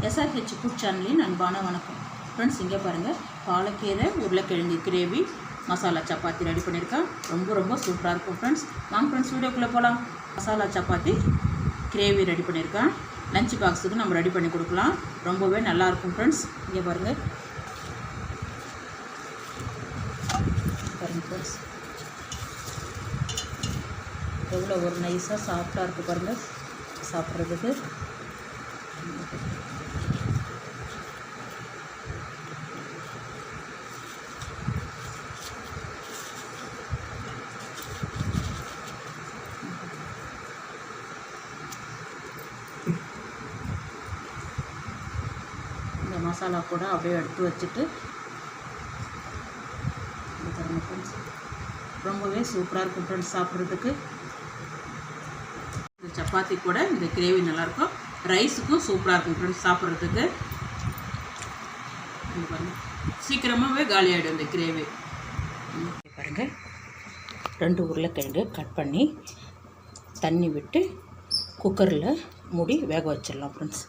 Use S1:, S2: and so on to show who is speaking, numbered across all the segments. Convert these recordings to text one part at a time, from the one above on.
S1: SRH food சேனலின் அன்பான வணக்கம் ஃப்ரெண்ட்ஸ். இங்கே பாருங்கள், பாலக்கீரை உருளைக்கிழங்கு கிரேவி மசாலா சப்பாத்தி ரெடி பண்ணியிருக்கேன். ரொம்ப சூப்பராக இருக்கும் ஃப்ரெண்ட்ஸ். வாங்க ஃப்ரெண்ட்ஸ், வீடியோக்குள்ளே போகலாம். மசாலா சப்பாத்தி கிரேவி ரெடி பண்ணியிருக்கேன். லஞ்ச் பாக்ஸுக்கு நம்ம ரெடி பண்ணி கொடுக்கலாம். ரொம்பவே நல்லாயிருக்கும் ஃப்ரெண்ட்ஸ். இங்கே பாருங்கள் ஃப்ரெண்ட்ஸ், எவ்வளோ ஒரு நைஸாக சாஃப்டாக இருக்குது பாருங்கள் சாப்பிட்றதுக்கு. இந்த மசாலா கூட அப்படியே எடுத்து வச்சுட்டு ஃப்ரெண்ட்ஸ், ரொம்பவே சூப்பராக இருக்கும் ஃப்ரெண்ட்ஸ் சாப்பிட்றதுக்கு. இந்த சப்பாத்தி கூட இந்த கிரேவி நல்லாயிருக்கும். ரைஸுக்கும் சூப்பராக இருக்கும் ஃப்ரெண்ட்ஸ் சாப்பிட்றதுக்கு. பாருங்கள், சீக்கிரமாகவே காலி ஆகிடும் இந்த கிரேவி. பாருங்கள், 2 உருளைக்கிழங்கு கட் பண்ணி தண்ணி விட்டு குக்கரில் மூடி வேக வச்சிடலாம் ஃப்ரெண்ட்ஸ்.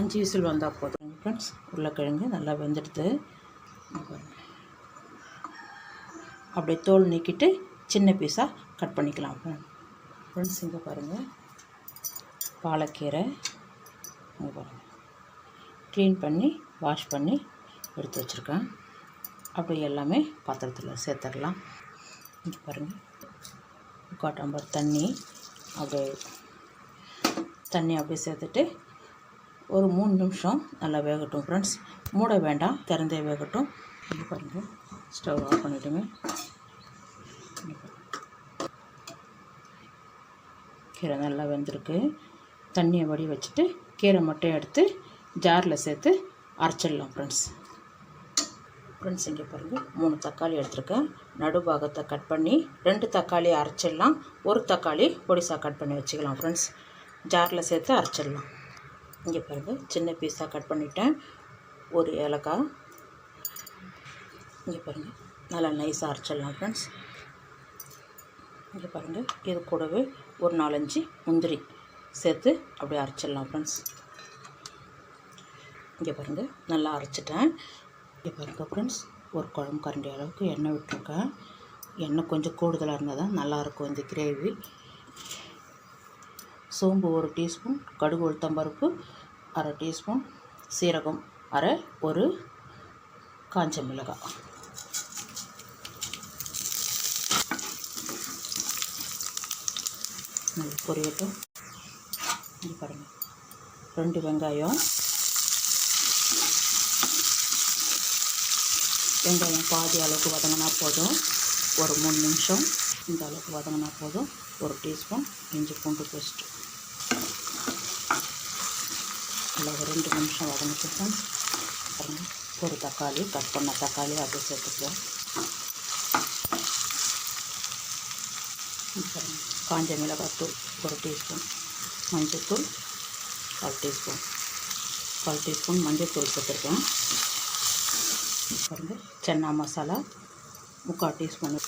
S1: 5 விசில் வந்தால் போதும் ஃப்ரெண்ட்ஸ். உருளைக்கிழங்கு நல்லா வெந்துடுது. அப்படியே தோல் நீக்கிட்டு சின்ன பீஸாக கட் பண்ணிக்கலாம் ஃப்ரெண்ட்ஸ். இங்கே பாருங்கள், பாலக்கீரை பாருங்கள், க்ளீன் பண்ணி வாஷ் பண்ணி எடுத்து வச்சுருக்கேன். அப்படியே எல்லாமே பாத்திரத்தில் சேர்த்துடலாம். இங்கே பாருங்கள், 3/4 டம்ளர் தண்ணி அப்படியே சேர்த்துட்டு ஒரு 3 நிமிஷம் நல்லா வேகட்டும் ஃப்ரெண்ட்ஸ். மூட வேண்டாம், திறந்தே வேகட்டும். இங்கே பாருங்கள், ஸ்டவ் ஆஃப் பண்ணிவிடுங்க. கீரை நல்லா வெந்திருக்கு. தண்ணியை வடி வச்சுட்டு கீரை மட்டும் எடுத்து ஜாரில் சேர்த்து அரைச்சிடலாம் ஃப்ரெண்ட்ஸ். இங்கே பாருங்கள், 3 தக்காளி எடுத்துருக்கேன். நடுபாகத்தை கட் பண்ணி 2 தக்காளி அரைச்சிடலாம். 1 தக்காளி பொடிசாக கட் பண்ணி வச்சுக்கலாம் ஃப்ரெண்ட்ஸ். ஜாரில் சேர்த்து அரைச்சிடலாம். இங்கே பாருங்கள், சின்ன பீஸாக கட் பண்ணிவிட்டேன். 1 ஏலக்காய். இங்கே பாருங்கள், நல்லா நைஸாக அரைச்சிடலாம் ஃப்ரெண்ட்ஸ். இங்கே பாருங்கள், இது கூடவே ஒரு 4-5 முந்திரி சேர்த்து அப்படியே அரைச்சிடலாம் ஃப்ரெண்ட்ஸ். இங்கே பாருங்கள், நல்லா அரைச்சிட்டேன். இங்கே பாருங்கள் ஃப்ரெண்ட்ஸ், ஒரு குழம்பு கரண்டி அளவுக்கு எண்ணெய் விட்டுருக்கேன். எண்ணெய் கொஞ்சம் கூடுதலாக இருந்தால் தான் நல்லாயிருக்கும் இந்த கிரேவி. சோம்பு 1 டீஸ்பூன், கடுகு உளுத்தம்பருப்பு 1/2 டீஸ்பூன், சீரகம் 1/2, 1 காஞ்ச மிளகாய். நல்லா பொரியட்டும். இது பாருங்கள், 2 வெங்காயம். வெங்காயம் பாதி அளவுக்கு வதங்கினா போதும். ஒரு 3 நிமிஷம் இந்த அளவுக்கு வதங்கினா போதும். 1 டீஸ்பூன் இஞ்சி பூண்டு பேஸ்ட்டு. நல்லா ஒரு 2 நிமிஷம் வதங்கிட்டு பாருங்கள், 1 தக்காளி, கட் பண்ண தக்காளி அப்படியே சேர்த்துக்குவோம். காஞ்ச மிளகாய்த்தூள் 1 டீஸ்பூன், மஞ்சள்தூள் 1/4 டீஸ்பூன் மஞ்சள்தூள் சேர்த்துருக்கேன். பாருங்கள், சன்னா மசாலா 3/4 டீஸ்பூன்.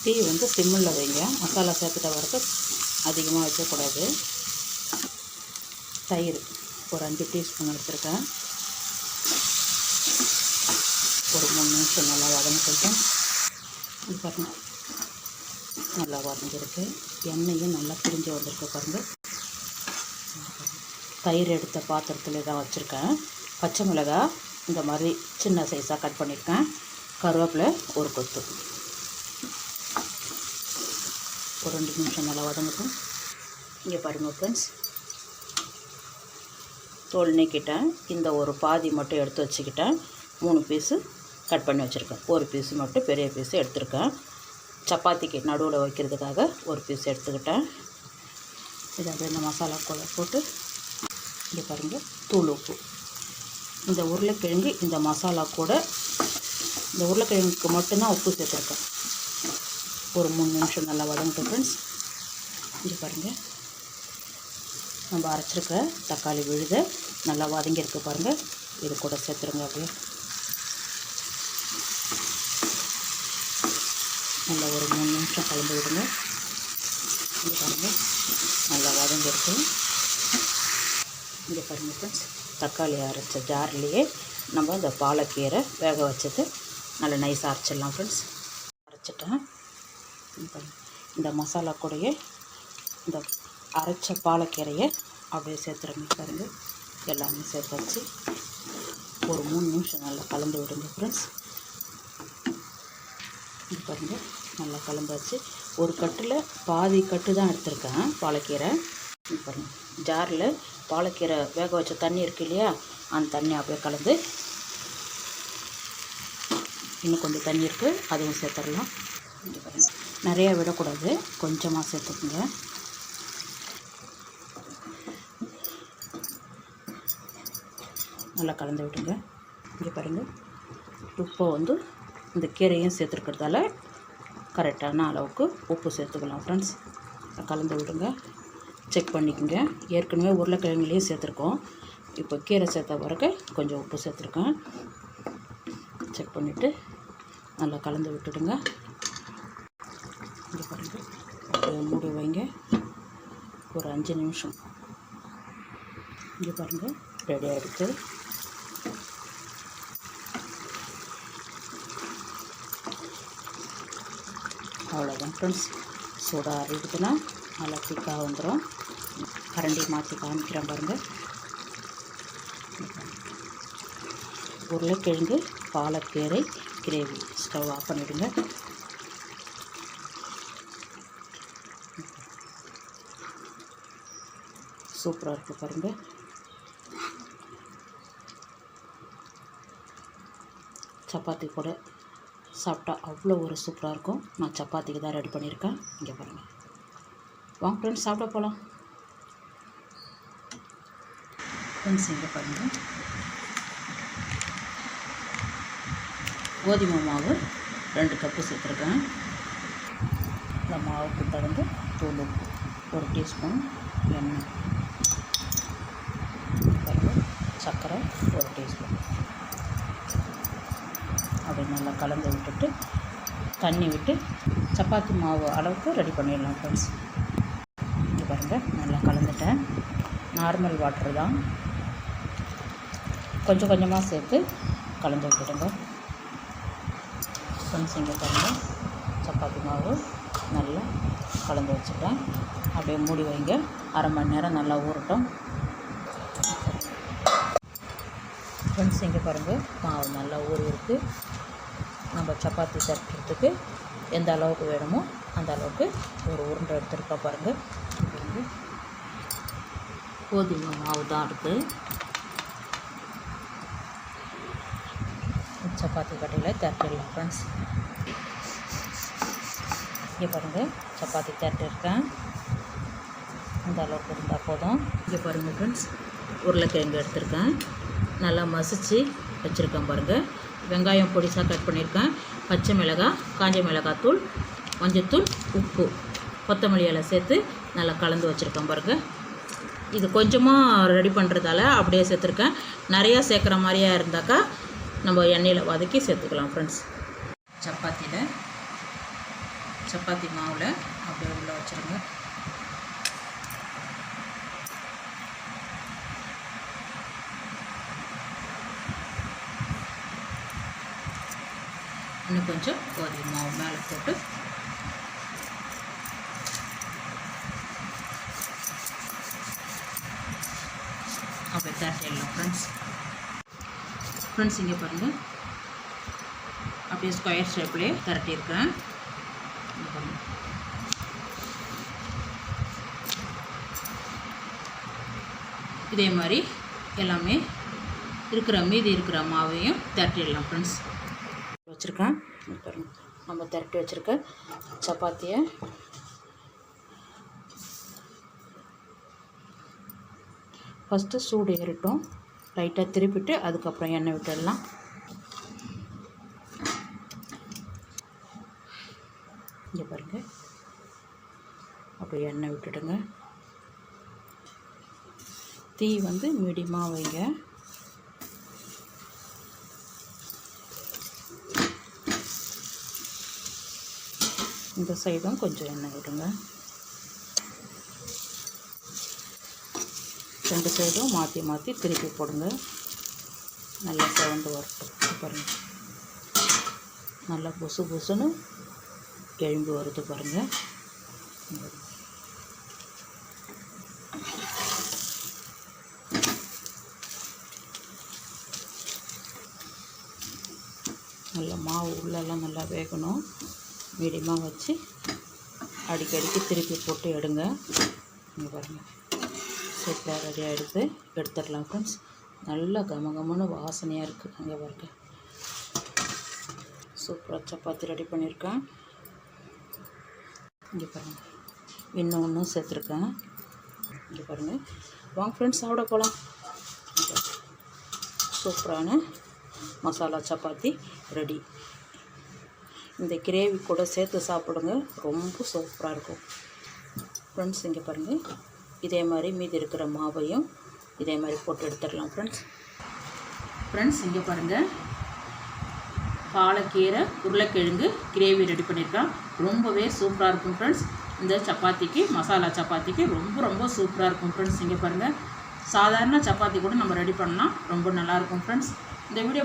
S1: டீ சிம்மில் வைங்க. மசாலா சேர்த்துட்ட வரைக்கும் அதிகமாக வைக்கக்கூடாது. தயிர் ஒரு 5 டீஸ்பூன் எடுத்துருக்கேன். ஒரு 3 நிமிஷம் நல்லா வதங்கிட்டேன். இது பாருங்கள், நல்லா வதங்கிருக்கு. எண்ணெயும் நல்லா பிரிஞ்சு வந்திருக்கு பாருங்கள். தயிர் எடுத்த பாத்திரத்தில் தான் வச்சுருக்கேன். பச்சை மிளகாய் இந்த மாதிரி சின்ன சைஸாக கட் பண்ணியிருக்கேன். கருவேப்பிலை 1 கொத்து. ஒரு 2 நிமிஷம் நல்லா வதங்கட்டும். இங்கே பாருங்கள் ஃப்ரெண்ட்ஸ், தோல் நீக்கிட்டேன். இந்த ஒரு பாதி மட்டும் எடுத்து வச்சுக்கிட்டேன். 3 பீஸு கட் பண்ணி வச்சுருக்கேன். 1 பீஸு மட்டும் பெரிய பீஸு எடுத்துருக்கேன். சப்பாத்திக்கு நடுவில் வைக்கிறதுக்காக 1 பீஸ் எடுத்துக்கிட்டேன். இதை அப்படியே இந்த மசாலா கூட போட்டு இங்கே பாருங்கள், தூள் உப்பு. இந்த உருளைக்கிழங்கு இந்த மசாலா கூட இந்த உருளைக்கிழங்குக்கு மட்டும்தான் உப்பு சேர்த்துருக்கேன். ஒரு 3 நிமிஷம் நல்லா வதங்கட்டும் ஃப்ரெண்ட்ஸ். இங்கே பாருங்கள், நம்ம அரைச்சிருக்க தக்காளி விழுத நல்லா வதங்கியிருக்கு பாருங்கள். இது கூட சேர்த்துருங்க. அப்படியே நல்லா ஒரு 3 நிமிஷம் கலந்து விடுங்க. இது பாருங்கள், நல்லா வதங்கிருக்கு. இங்கே பாருங்கள் ஃப்ரெண்ட்ஸ், தக்காளி அரைச்ச ஜார்லேயே நம்ம இந்த பாலக்கீரை வேக வச்சது நல்லா நைஸாக அரைச்சிடலாம் ஃப்ரெண்ட்ஸ். அரைச்சிட்டேன். இந்த மசாலா கூடயே இந்த அரைச்ச பாலக்கீரையை அப்படியே சேர்த்துருங்க. பாருங்கள், எல்லாமே சேர்த்து வச்சு ஒரு 3 நிமிஷம் நல்லா கலந்து விடுங்க ஃப்ரெண்ட்ஸ். இது பாருங்கள், நல்லா கலந்து வச்சு ஒரு கட்டில் பாதி கட்டு தான் எடுத்திருக்கேன் பாலக்கீரை. இது பாருங்கள், ஜாரில் பாலக்கீரை வேக வச்ச தண்ணி இருக்குது இல்லையா, அந்த தண்ணி அப்படியே கலந்து இன்னும் கொஞ்சம் தண்ணி இருக்குது, அதுவும் சேர்த்துடலாம். இது பாருங்கள், நிறையா விடக்கூடாது, கொஞ்சமாக சேர்த்துக்குங்க. நல்லா கலந்து விடுங்க. இங்கே பாருங்கள், உப்பை வந்து இந்த கீரையும் சேர்த்துருக்கிறதால கரெக்டான அளவுக்கு உப்பு சேர்த்துக்கலாம் ஃப்ரெண்ட்ஸ். கலந்து விடுங்க, செக் பண்ணிக்கோங்க. ஏற்கனவே உருளைக்கிழங்குலேயும் சேர்த்துருக்கோம், இப்போ கீரை சேர்த்த பிறகு கொஞ்சம் உப்பு சேர்த்துருக்கேன். செக் பண்ணிவிட்டு நல்லா கலந்து விட்டுடுங்க. இங்கே பாருங்கள், அப்படியே மூடி வைங்க ஒரு 5 நிமிஷம். இங்கே பாருங்கள், ரெடியாக இருக்குது. அவ்வளோதான் ஃப்ரெண்ட்ஸ். சூடாக இருக்குதுன்னா நல்லா திக்காக வந்துடும். கரண்டி மாற்றி காமிக்கிறேன் பாருங்கள். உருளைக்கிழங்கு பாலக்கீரை கிரேவி. ஸ்டவ் ஆஃப் பண்ணிவிடுங்க. சூப்பராக இருக்குது பாருங்கள். சப்பாத்தி கூட சாப்பிட்டா அவ்வளோ ஒரு சூப்பராக இருக்கும். நான் சப்பாத்திக்கு தான் ரெடி பண்ணியிருக்கேன். இங்கே பாருங்கள், வாங்க ஃப்ரெண்ட்ஸ் சாப்பிட போகலாம். ஃப்ரெண்ட்ஸ் இங்கே பாருங்கள், கோதுமை மாவு 2 கப்பு சேர்த்துருக்கேன். இந்த மாவுக்கு தகுந்த தூள் உப்பு 1 டீஸ்பூன், எண்ணெய் பாருங்கள், சர்க்கரை 1 டீஸ்பூன். அப்படி நல்லா கலந்து விட்டுட்டு தண்ணி விட்டு சப்பாத்தி மாவு அளவுக்கு ரெடி பண்ணிடலாம் ஃப்ரெண்ட்ஸ். இங்கே பாருங்கள், நல்லா கலந்துட்டேன். நார்மல் வாட்டர் தான், கொஞ்சம் கொஞ்சமாக சேர்த்து கலந்து விட்டுடுங்க ஃப்ரெண்ட்ஸ். இங்கே பாருங்கள், சப்பாத்தி மாவு நல்லா கலந்து வச்சுட்டேன். அப்படியே மூடி வைங்க, அரை மணி நேரம் நல்லா ஊறட்டும் ஃப்ரெண்ட்ஸ். இங்கே பாருங்கள், மாவு நல்லா ஊறி இருக்குது. நம்ம சப்பாத்தி தட்டுறதுக்கு எந்த அளவுக்கு வேணுமோ அந்த அளவுக்கு ஒரு உருண்டை எடுத்துருக்கா பாருங்கள். கோதுமை மாவு தான் இருக்குது. சப்பாத்தி கட்டையில் தட்டிடலாம் ஃப்ரெண்ட்ஸ். இங்கே பாருங்கள், சப்பாத்தி தட்டிருக்கேன். இந்த அளவுக்கு இருந்தால் போதும். இங்கே பாருங்கள் ஃப்ரெண்ட்ஸ், உருளைக்கிழங்கு எடுத்திருக்கேன், நல்லா மசிச்சு வச்சுருக்கேன் பாருங்கள். வெங்காயம் பொடிசாக கட் பண்ணியிருக்கேன், பச்சை மிளகாய், காஞ்ச மிளகாத்தூள், மஞ்சத்தூள், உப்பு, கொத்தமல்லி இலை சேர்த்து நல்லா கலந்து வச்சுருக்கேன் பாருங்கள். இது கொஞ்சமாக ரெடி பண்ணுறதால அப்படியே சேர்த்துருக்கேன். நிறையா சேர்க்குற மாதிரியா இருந்தாக்கா நம்ம எண்ணெயில் வதக்கி சேர்த்துக்கலாம் ஃப்ரெண்ட்ஸ். சப்பாத்தி மாவில் அப்படியே உள்ளே வச்சுருங்க. இன்னும் கொஞ்சம் கோதுமை மாவு மேலே போட்டு அப்படியே தட்டிடலாம் ஃப்ரெண்ட்ஸ். இங்கே பாருங்கள், அப்படியே ஸ்கொயர் ஷேப்லேயே திரட்டியிருக்கேன். இதே மாதிரி எல்லாமே மீதி இருக்கிற மாவையும் திரட்டிடலாம் ஃப்ரெண்ட்ஸ். வச்சுருக்கேன் பாருங்கள், நம்ம திரட்டி வச்சுருக்க சப்பாத்தியை ஃபஸ்ட்டு சூடு ஏறிட்டோம், லைட்டாக திருப்பிட்டு அதுக்கப்புறம் எண்ணெய் விட்டுடலாம். இங்கே பாருங்கள், அப்படியே எண்ணெய் விட்டுடுங்க. தீ வந்து மீடியமாக வைங்க. இந்த சைடும் கொஞ்சம் எண்ணெய் விடுங்க. 2 சைடும் மாற்றி மாற்றி திருப்பி போடுங்க. நல்லா செவந்து வரட்டும். பாருங்கள், நல்லா புசு புசுன்னு எழும்பி வருது பாருங்கள். நல்லா மாவு உள்ளெல்லாம் நல்லா வேகணும். மீடியமாக வச்சு அடிக்கடிக்கு திருப்பி போட்டு எடுங்க. இங்கே பாருங்கள், சூப்பராக ரெடி ஆகிடுது. எடுத்துடலாம் ஃப்ரெண்ட்ஸ். நல்லா கமகமான வாசனையாக இருக்குது. அங்கே பாருங்க, சூப்பராக சப்பாத்தி ரெடி பண்ணியிருக்கேன். இங்கே பாருங்கள், இன்னும் ஒன்றும் சேர்த்துருக்கேன். இங்கே பாருங்கள், வாங்க ஃப்ரெண்ட்ஸ் சாப்பிட போகலாம். சூப்பரான மசாலா சப்பாத்தி ரெடி. இந்த கிரேவி கூட சேர்த்து சாப்பிடுங்க, ரொம்ப சூப்பராக இருக்கும் ஃப்ரெண்ட்ஸ். இங்கே பாருங்கள், இதே மாதிரி மீதி இருக்கிற மாவையும் இதே மாதிரி போட்டு எடுத்துடலாம் ஃப்ரெண்ட்ஸ். இங்கே பாருங்கள், பாலக்கீரை உருளைக்கிழங்கு கிரேவி ரெடி பண்ணியிருக்கேன். ரொம்பவே சூப்பராக இருக்கும் ஃப்ரெண்ட்ஸ். இந்த சப்பாத்திக்கு, மசாலா சப்பாத்திக்கு ரொம்ப ரொம்ப சூப்பராக இருக்கும் ஃப்ரெண்ட்ஸ். இங்கே பாருங்கள், சாதாரண சப்பாத்தி கூட நம்ம ரெடி பண்ணலாம், ரொம்ப நல்லாயிருக்கும் ஃப்ரெண்ட்ஸ். இந்த வீடியோ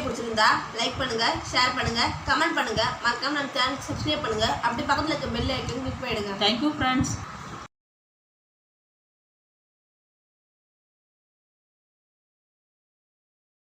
S1: பிடிச்சிருந்தா
S2: லைக் பண்ணுங்கள், ஷேர் பண்ணுங்கள், கமெண்ட் பண்ணுங்கள். மறக்காம நம்ம சேனல் சப்ஸ்கிரைப் பண்ணுங்கள். அப்படி பக்கத்தில் இருக்க பெல் ஐக்கன் கிளிக் பண்ணிடுங்க.
S1: Thank you friends.